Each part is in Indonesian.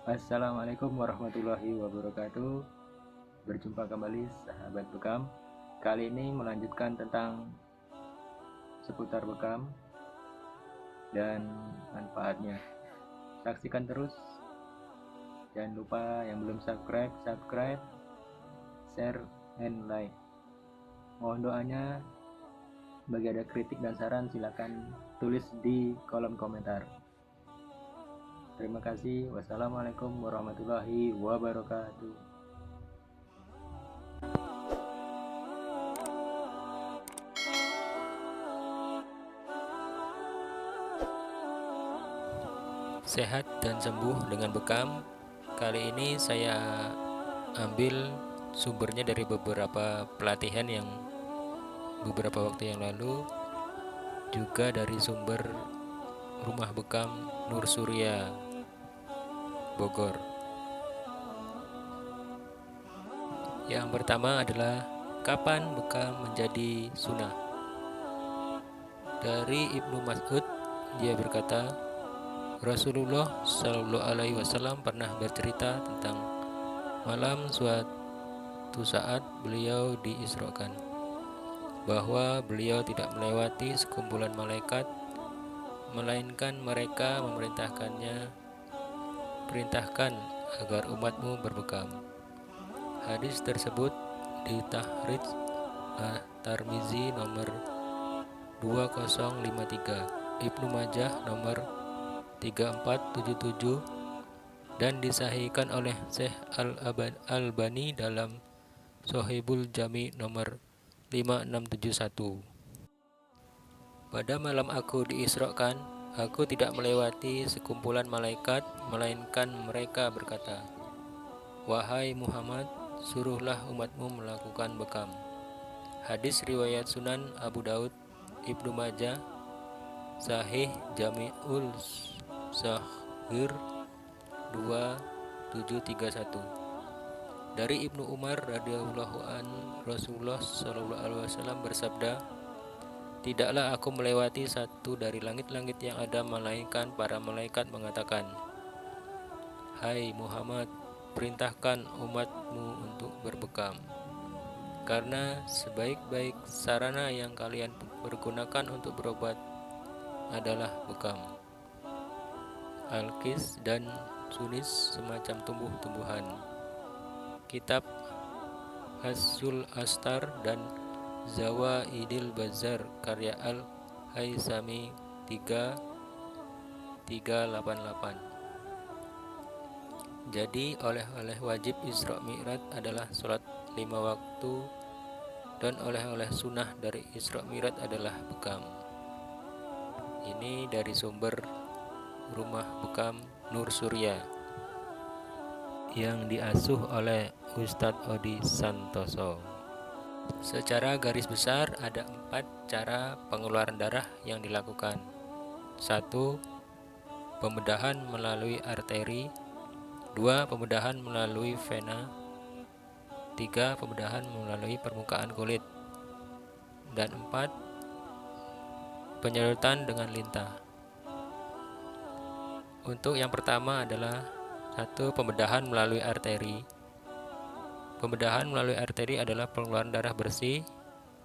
Assalamualaikum warahmatullahi wabarakatuh. Berjumpa kembali sahabat bekam. Kali ini melanjutkan tentang seputar bekam dan manfaatnya. Saksikan terus. Jangan lupa yang belum subscribe, share, and like. Mohon doanya. Bagi ada kritik dan saran silakan tulis di kolom komentar. Terima kasih. Wassalamualaikum warahmatullahi wabarakatuh. Sehat dan sembuh dengan bekam. Kali ini saya ambil sumbernya dari beberapa pelatihan yang beberapa waktu yang lalu, juga dari sumber Rumah Bekam Nur Surya, Bogor. Yang pertama adalah kapan bekam menjadi sunnah. Dari Ibnu Mas'ud, dia berkata, Rasulullah Shallallahu Alaihi Wasallam pernah bercerita tentang malam suatu saat beliau diisrokan, bahwa beliau tidak melewati sekumpulan malaikat, melainkan mereka perintahkan agar umatmu berbekam. Hadis tersebut di Tahrij Tirmizi nomor 2053, Ibnu Majah nomor 3477, dan disahihkan oleh Syekh Al-Albani dalam Shahihul Jami nomor 5671. Pada malam aku diisrokan, aku tidak melewati sekumpulan malaikat, melainkan mereka berkata, Wahai Muhammad, suruhlah umatmu melakukan bekam. Hadis riwayat Sunan Abu Daud, Ibnu Majah, Sahih Jami'ul Sahir 2731. Dari Ibnu Umar radhiyallahu an, Rasulullah sallallahu alaihi wasallam bersabda, tidaklah aku melewati satu dari langit-langit yang ada, melainkan para malaikat mengatakan, Hai Muhammad, perintahkan umatmu untuk berbekam, karena sebaik-baik sarana yang kalian pergunakan untuk berobat adalah bekam. Al-Qis dan Sunis semacam tumbuh-tumbuhan. Kitab Hasul Astar dan Zawaidil Bazar karya Al-Haisami 3388. Jadi oleh-oleh wajib Isra Mi'raj adalah sholat 5 waktu, dan oleh-oleh sunnah dari Isra Mi'raj adalah bekam. Ini dari sumber Rumah Bekam Nur Surya yang diasuh oleh Ustadz Odi Santoso. Secara garis besar ada 4 cara pengeluaran darah yang dilakukan. 1. Pembedahan melalui arteri. 2. Pembedahan melalui vena. 3. Pembedahan melalui permukaan kulit. Dan 4. Penyedotan dengan lintah. Untuk yang pertama adalah 1. Pembedahan melalui arteri. Pembedahan melalui arteri adalah pengeluaran darah bersih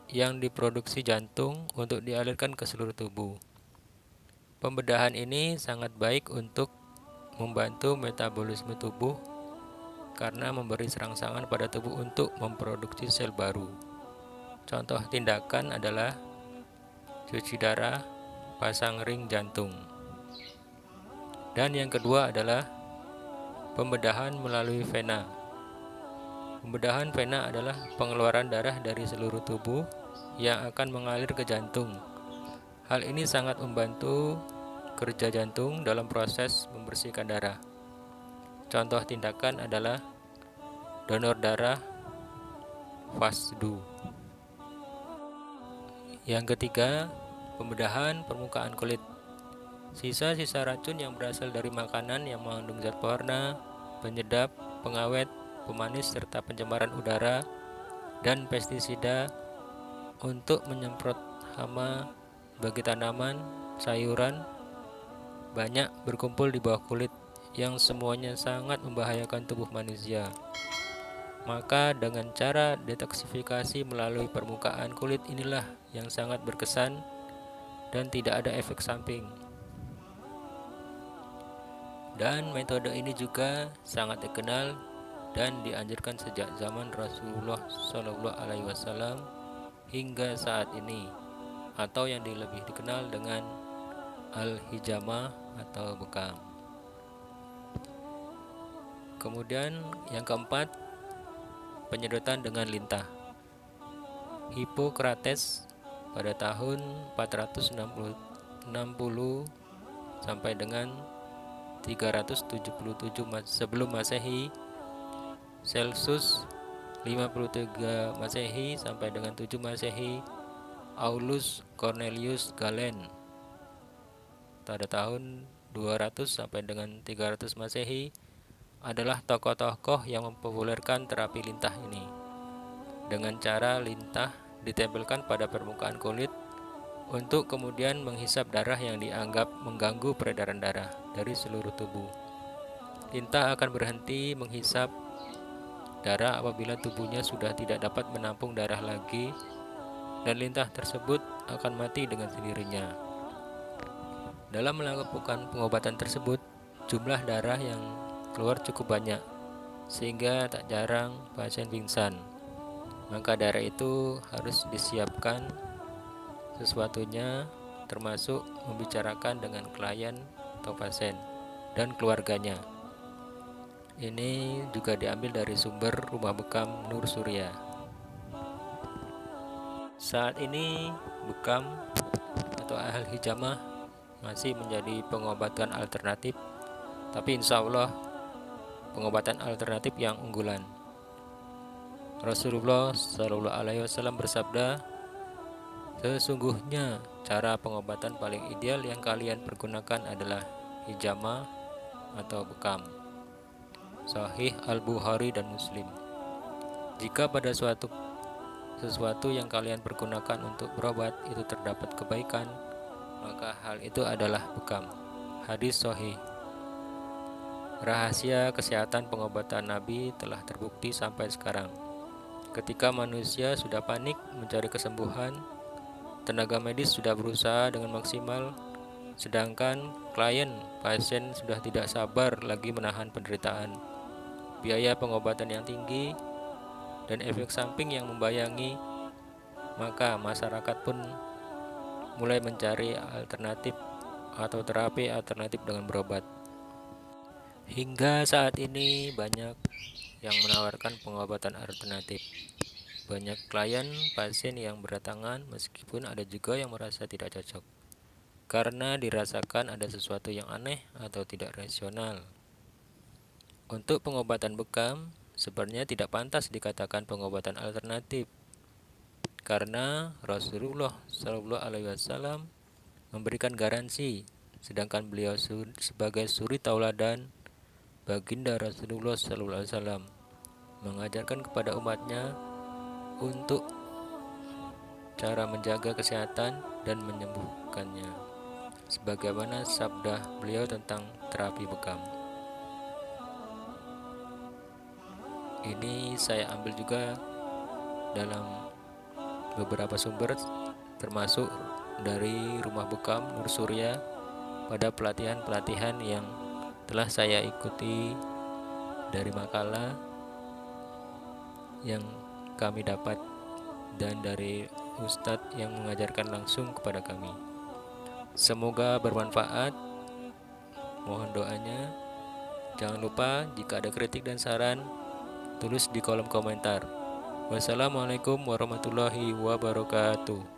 yang diproduksi jantung untuk dialirkan ke seluruh tubuh. Pembedahan ini sangat baik untuk membantu metabolisme tubuh karena memberi serangsangan pada tubuh untuk memproduksi sel baru. Contoh tindakan adalah cuci darah, pasang ring jantung. Dan yang kedua adalah pembedahan melalui vena. Pembedahan vena adalah pengeluaran darah dari seluruh tubuh yang akan mengalir ke jantung. Hal ini sangat membantu kerja jantung dalam proses membersihkan darah. Contoh tindakan adalah donor darah, fasdu. Yang ketiga, pembedahan permukaan kulit. Sisa-sisa racun yang berasal dari makanan yang mengandung zat pewarna, penyedap, pengawet, pemanis, serta pencemaran udara dan pestisida untuk menyemprot hama bagi tanaman, sayuran, banyak berkumpul di bawah kulit yang semuanya sangat membahayakan tubuh manusia. Maka dengan cara detoksifikasi melalui permukaan kulit inilah yang sangat berkesan dan tidak ada efek samping. Dan metode ini juga sangat dikenal dan dianjurkan sejak zaman Rasulullah Shallallahu Alaihi Wasallam hingga saat ini, atau yang lebih dikenal dengan al-hijamah atau bekam. Kemudian yang keempat, penyedotan dengan lintah. Hippocrates pada tahun 460 sampai dengan 377 sebelum Masehi, Celsus 53 Masehi sampai dengan 7 Masehi, Aulus Cornelius Galen pada tahun 200 sampai dengan 300 Masehi adalah tokoh-tokoh yang mempopulerkan terapi lintah ini. Dengan cara lintah ditempelkan pada permukaan kulit untuk kemudian menghisap darah yang dianggap mengganggu peredaran darah dari seluruh tubuh. Lintah akan berhenti menghisap darah apabila tubuhnya sudah tidak dapat menampung darah lagi, dan lintah tersebut akan mati dengan sendirinya. Dalam melakukan pengobatan tersebut, jumlah darah yang keluar cukup banyak, sehingga tak jarang pasien pingsan. Maka darah itu harus disiapkan sesuatunya, termasuk membicarakan dengan klien atau pasien dan keluarganya. Ini juga diambil dari sumber Rumah Bekam Nur Surya. Saat ini bekam atau al-hijamah masih menjadi pengobatan alternatif, tapi insya Allah pengobatan alternatif yang unggulan. Rasulullah Shallallahu Alaihi Wasallam bersabda, sesungguhnya cara pengobatan paling ideal yang kalian pergunakan adalah hijamah atau bekam. Sahih Al-Bukhari dan Muslim. Jika pada sesuatu yang kalian pergunakan untuk berobat itu terdapat kebaikan, maka hal itu adalah bekam. Hadis sahih. Rahasia kesehatan pengobatan Nabi telah terbukti sampai sekarang. Ketika manusia sudah panik mencari kesembuhan, tenaga medis sudah berusaha dengan maksimal, sedangkan pasien sudah tidak sabar lagi menahan penderitaan, biaya pengobatan yang tinggi, dan efek samping yang membayangi. Maka masyarakat pun mulai mencari alternatif atau terapi alternatif dengan berobat. Hingga saat ini banyak yang menawarkan pengobatan alternatif. Banyak klien pasien yang berdatangan, meskipun ada juga yang merasa tidak cocok karena dirasakan ada sesuatu yang aneh atau tidak rasional. Untuk pengobatan bekam, sebenarnya tidak pantas dikatakan pengobatan alternatif, karena Rasulullah Shallallahu Alaihi Wasallam memberikan garansi, sedangkan beliau sebagai suri tauladan baginda Rasulullah Shallallahu Alaihi Wasallam mengajarkan kepada umatnya untuk cara menjaga kesehatan dan menyembuhkannya, sebagaimana sabda beliau tentang terapi bekam. Ini saya ambil juga dalam beberapa sumber, termasuk dari Rumah Bekam Nur Surya pada pelatihan-pelatihan yang telah saya ikuti, dari makalah yang kami dapat dan dari ustadz yang mengajarkan langsung kepada kami. Semoga bermanfaat. Mohon doanya. Jangan lupa jika ada kritik dan saran, tulis di kolom komentar. Wassalamualaikum warahmatullahi wabarakatuh.